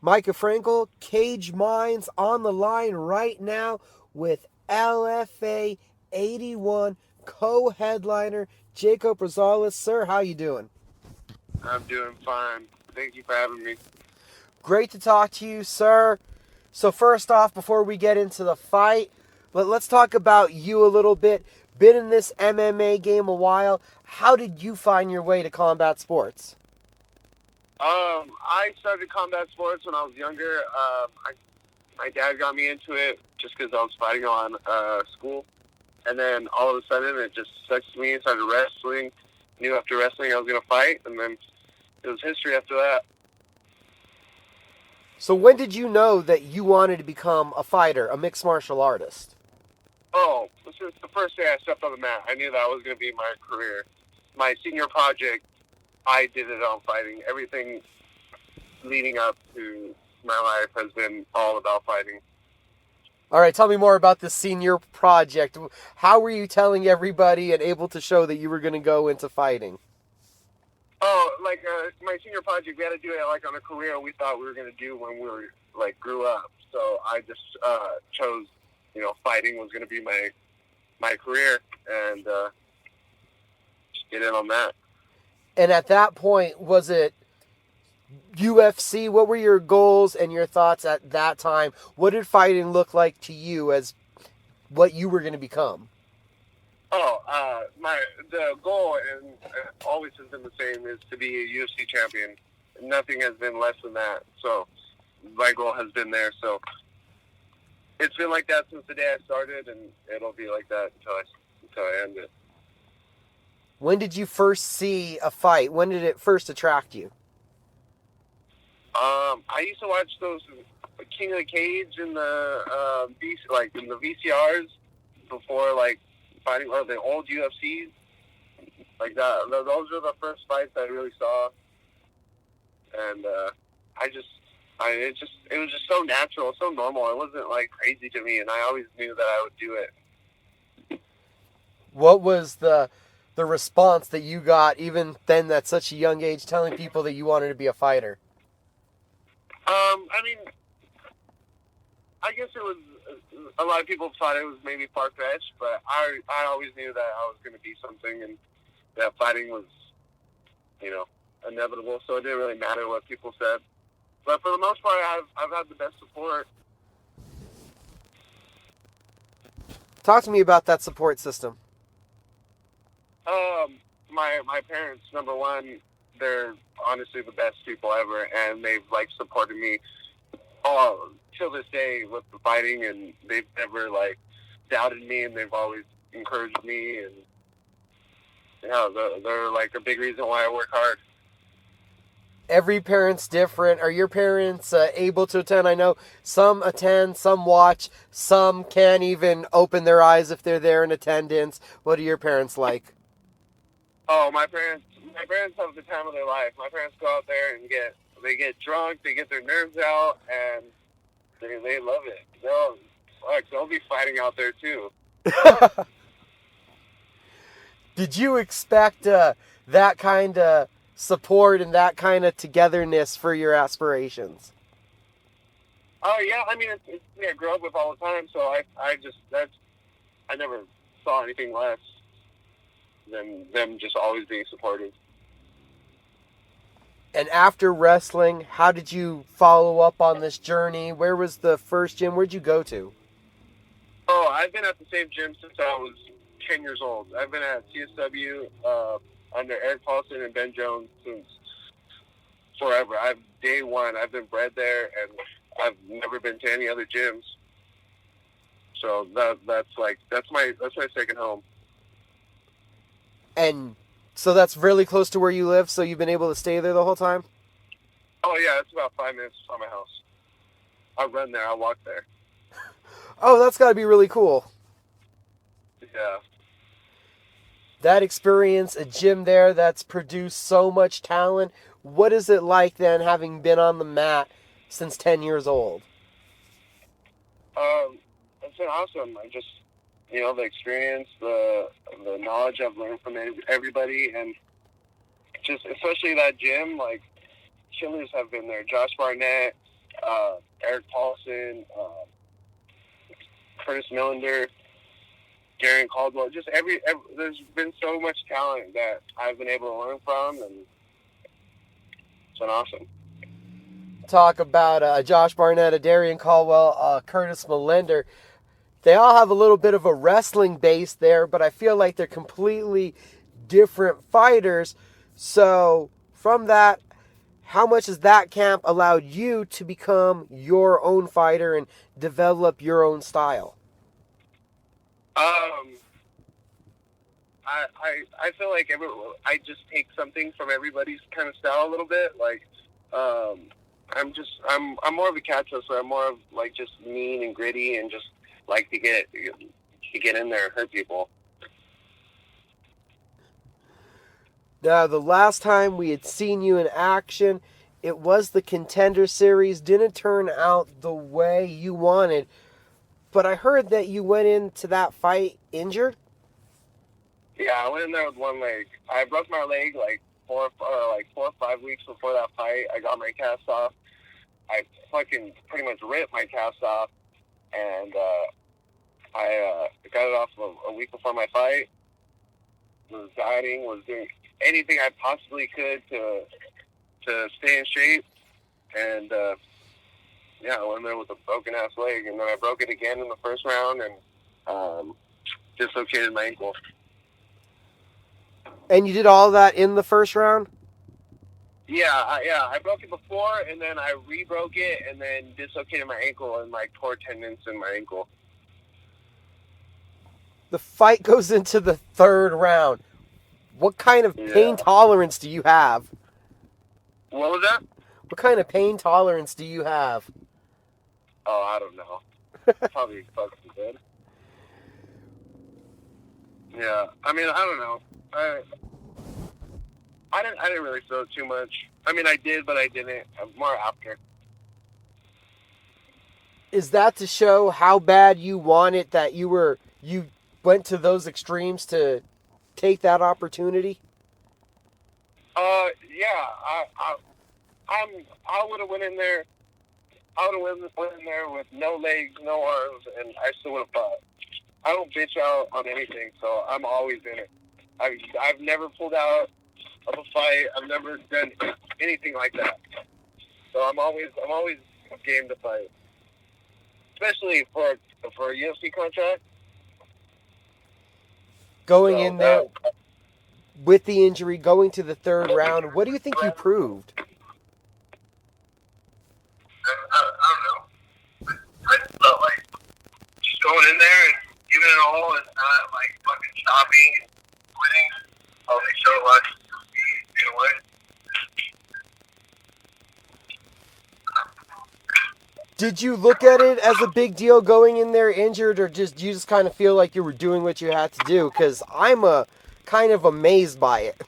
Mika Frankl, Cage Minds on the line right now with LFA 81 co-headliner Jacob Rosales. Sir, how you doing? I'm doing fine. Thank you for having me. Great to talk to you, sir. So first off, before we get into the fight, let's talk about you a little bit. Been in this MMA game a while. How did you find your way to combat sports? I started combat sports when I was younger. My dad got me into it just because I was fighting on school, and then all of a sudden it just stuck to me. I started wrestling. Knew after wrestling I was gonna fight, and then it was history after that. So when did you know that you wanted to become a fighter, a mixed martial artist? Oh, since the first day I stepped on the mat, I knew that was gonna be my career. My senior project, I did it on fighting. Everything leading up to my life has been all about fighting. All right, tell me more about the senior project. How were you telling everybody and able to show that you were going to go into fighting? Oh, like my senior project, we had to do it like on a career we thought we were going to do when we were like grew up. So I just chose, fighting was going to be my career, and just get in on that. And at that point, was it UFC? What were your goals and your thoughts at that time? What did fighting look like to you as what you were going to become? Oh, the goal and always has been the same is to be a UFC champion. Nothing has been less than that. So my goal has been there. So it's been like that since the day I started, and it'll be like that until I end it. When did you first see a fight? When did it first attract you? I used to watch those King of the Cage in the in the VCRs before like fighting or the old UFCs like that. Those were the first fights I really saw, and it was just so natural, so normal. It wasn't like crazy to me, and I always knew that I would do it. What was the response that you got even then at such a young age telling people that you wanted to be a fighter? I mean, I guess it was a lot of people thought it was maybe far fetched, but I always knew that I was going to be something, and that fighting was, inevitable. So it didn't really matter what people said. But for the most part, I've had the best support. Talk to me about that support system. My parents, number one, they're honestly the best people ever, and they've like supported me all till this day with the fighting, and they've never like doubted me, and they've always encouraged me, and they're like a big reason why I work hard. Every parent's different. Are your parents able to attend? I know some attend, some watch, some can't even open their eyes if they're there in attendance. What are your parents like? Oh, my parents have the time of their life. My parents go out there and they get drunk, they get their nerves out, and they love it. They'll be fighting out there too. Did you expect that kind of support and that kind of togetherness for your aspirations? Oh yeah, I mean it's something I grew up with all the time, so I never saw anything less than them just always being supportive. And after wrestling, how did you follow up on this journey? Where was the first gym? Where'd you go to? Oh, I've been at the same gym since I was 10 years old. I've been at CSW under Eric Paulson and Ben Jones since forever. Day one. I've been bred there, and I've never been to any other gyms. So that's my second home. And so that's really close to where you live, so you've been able to stay there the whole time? Oh yeah, it's about 5 minutes from my house. I run there. I walk there. Oh, that's got to be really cool. Yeah. That experience, a gym there that's produced so much talent. What is it like then, having been on the mat since 10 years old? It's been awesome. The experience, the knowledge I've learned from everybody, and just especially that gym. Like killers have been there. Josh Barnett, Eric Paulson, Curtis Millender, Darren Caldwell. Just every there's been so much talent that I've been able to learn from, and it's been awesome. Talk about Josh Barnett, Darian Caldwell, Curtis Millender. They all have a little bit of a wrestling base there, but I feel like they're completely different fighters. So from that, how much has that camp allowed you to become your own fighter and develop your own style? I feel like I just take something from everybody's kind of style a little bit. Like, I'm more of a catch wrestler. I'm more of like just mean and gritty and just like to get in there and hurt people. Now, the last time we had seen you in action, it was the Contender Series. Didn't turn out the way you wanted, but I heard that you went into that fight injured. Yeah, I went in there with one leg. I broke my leg like 4 or 5 weeks before that fight. I got my cast off. I fucking pretty much ripped my cast off, and I got it off a week before my fight. Was dieting, was doing anything I possibly could to stay in shape, and yeah, I went there with a broken ass leg, and then I broke it again in the first round, and dislocated my ankle. And you did all that in the first round? Yeah, I broke it before, and then I re-broke it, and then dislocated my ankle and like tore tendons in my ankle. The fight goes into the third round. What kind of pain tolerance do you have? What was that? What kind of pain tolerance do you have? Oh, I don't know. Probably fucking good. Yeah, I mean, I don't know. I didn't really feel it too much. I mean, I did, but I didn't. More after. Is that to show how bad you want it that you went to those extremes to take that opportunity? Yeah. I would have went in there. I would have went in there with no legs, no arms, and I still would have fought. I don't bitch out on anything, so I'm always in it. I've never pulled out of a fight. I've never done anything like that. So I'm always game to fight, especially for a UFC contract. Going in there with the injury, going to the third round, what do you think you proved? I don't know. I felt like just going in there and giving it all and not like fucking stopping and quitting. I'll be so lucky to be away. Did you look at it as a big deal going in there injured, or you just kind of feel like you were doing what you had to do? Because I'm kind of amazed by it.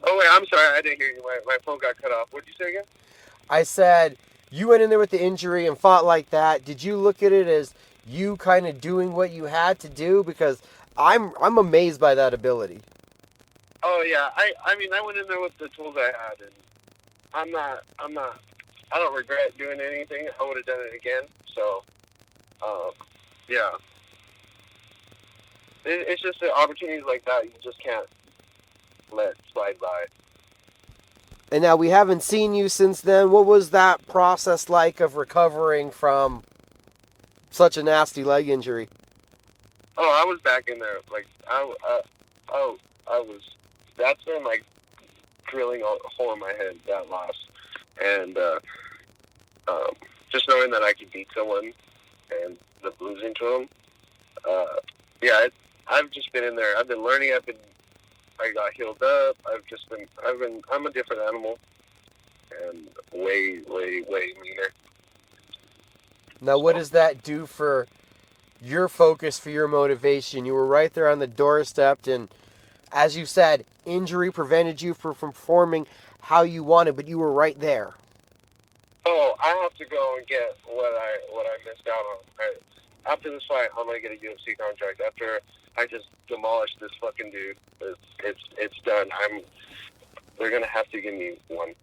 Oh wait, I'm sorry, I didn't hear you. My phone got cut off. What did you say again? I said you went in there with the injury and fought like that. Did you look at it as you kind of doing what you had to do? Because I'm amazed by that ability. Oh yeah, I mean I went in there with the tools I had, and I don't regret doing anything. I would have done it again. So, yeah, it's just the opportunities like that you just can't let slide by. And now we haven't seen you since then. What was that process like of recovering from such a nasty leg injury? Oh, I was back in there. Like I was. That's been like drilling a hole in my head, that loss, and just knowing that I could beat someone and the losing to him. Yeah, I've just been in there. I've been learning. I got healed up. I'm a different animal, and way meaner. Now, what does that do for your focus, for your motivation? You were right there on the doorstep, and as you said, injury prevented you from performing how you wanted, but you were right there. Oh, I have to go and get what I missed out on. After this fight, I'm gonna get a UFC contract. After I just demolish this fucking dude, it's done. They're gonna have to give me one.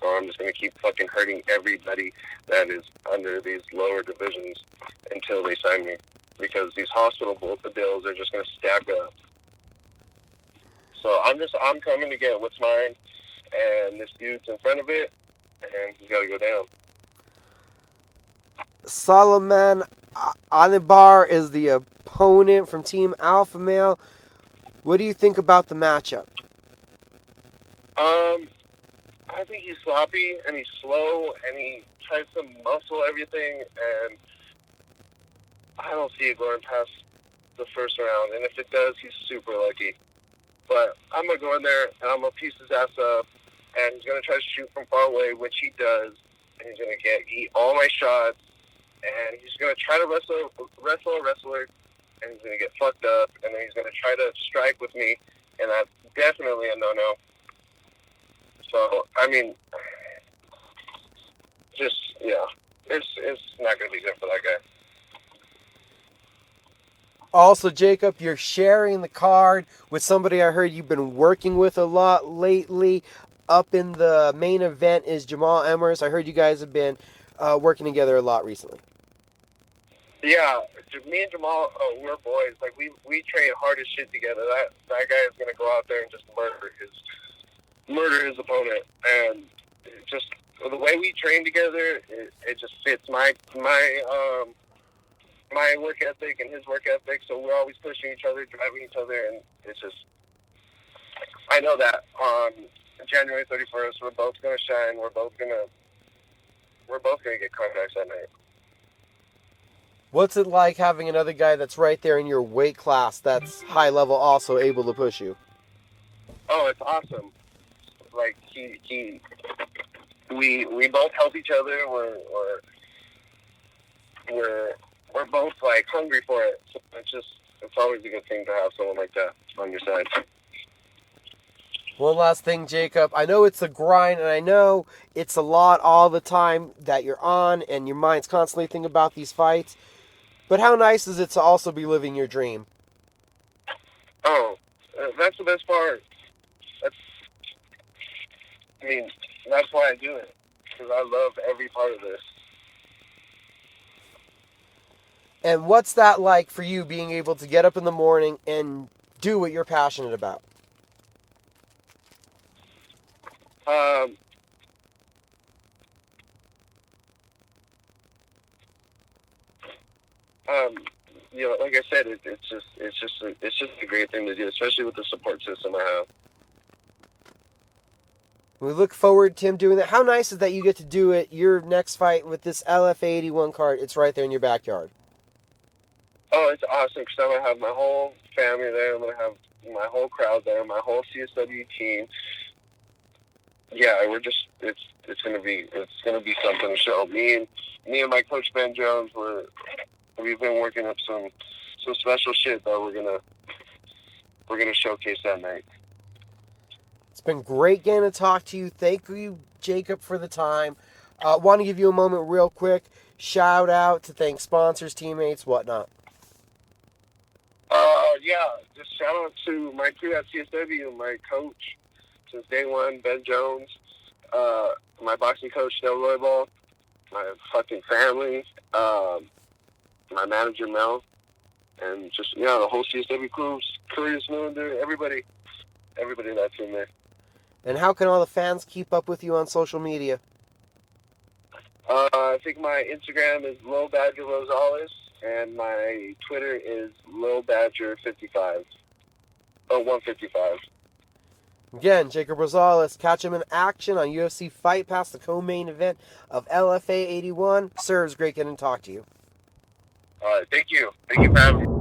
or I'm just going to keep fucking hurting everybody that is under these lower divisions until they sign me. Because these hospital bills are just going to stack up. So I'm coming to get what's mine, and this dude's in front of it, and he's got to go down. Salaiman Ahmadyar is the opponent from Team Alpha Male. What do you think about the matchup? I think he's sloppy, and he's slow, and he tries to muscle everything, and I don't see it going past the first round. And if it does, he's super lucky. But I'm going to go in there, and I'm going to piece his ass up, and he's going to try to shoot from far away, which he does, and he's going to eat all my shots, and he's going to try to wrestle a wrestler, and he's going to get fucked up, and then he's going to try to strike with me, and that's definitely a no-no. So, I mean, just, yeah, it's not going to be good for that guy. Also, Jacob, you're sharing the card with somebody I heard you've been working with a lot lately. Up in the main event is Jamal Emers. I heard you guys have been working together a lot recently. Yeah, me and Jamal, we're boys. Like, we train hard as shit together. That guy is going to go out there and just murder his opponent. And just the way we train together, it just fits my work ethic and his work ethic. So we're always pushing each other, driving each other, and it's just, I know that on January 31st, we're both going to shine. We're both going to get contracts that night. What's it like having another guy that's right there in your weight class that's high level also able to push you? Oh, it's awesome. Like, we both help each other. We're both, like, hungry for it. So it's always a good thing to have someone like that on your side. One last thing, Jacob. I know it's a grind, and I know it's a lot all the time that you're on, and your mind's constantly thinking about these fights. But how nice is it to also be living your dream? Oh, that's the best part. That's why I do it, because I love every part of this. And what's that like for you, being able to get up in the morning and do what you're passionate about? Like I said, it's just a great thing to do, especially with the support system I have. We look forward to him doing that. How nice is that you get to do it, your next fight with this LFA 81 card? It's right there in your backyard. Oh, it's awesome, because I'm going to have my whole family there. I'm going to have my whole crowd there, my whole CSW team. Yeah, it's going to be something to show. Me and my coach Ben Jones, we've been working up some special shit that we're gonna showcase that night. It's been great getting to talk to you. Thank you, Jacob, for the time. Want to give you a moment real quick. Shout out to thank sponsors, teammates, whatnot. Just shout out to my crew at CSW, my coach since day one, Ben Jones, my boxing coach, Del Roybal, my fucking family, my manager, Mel, and just, the whole CSW crew, Courier Cylinder, everybody that's in there. And how can all the fans keep up with you on social media? I think my Instagram is Lil Badger Rosales, and my Twitter is Lil Badger 55. 155. Again, Jacob Rosales. Catch him in action on UFC Fight Pass, the co-main event of LFA 81. Sir, it was great getting to talk to you. All right, thank you. Thank you for having me.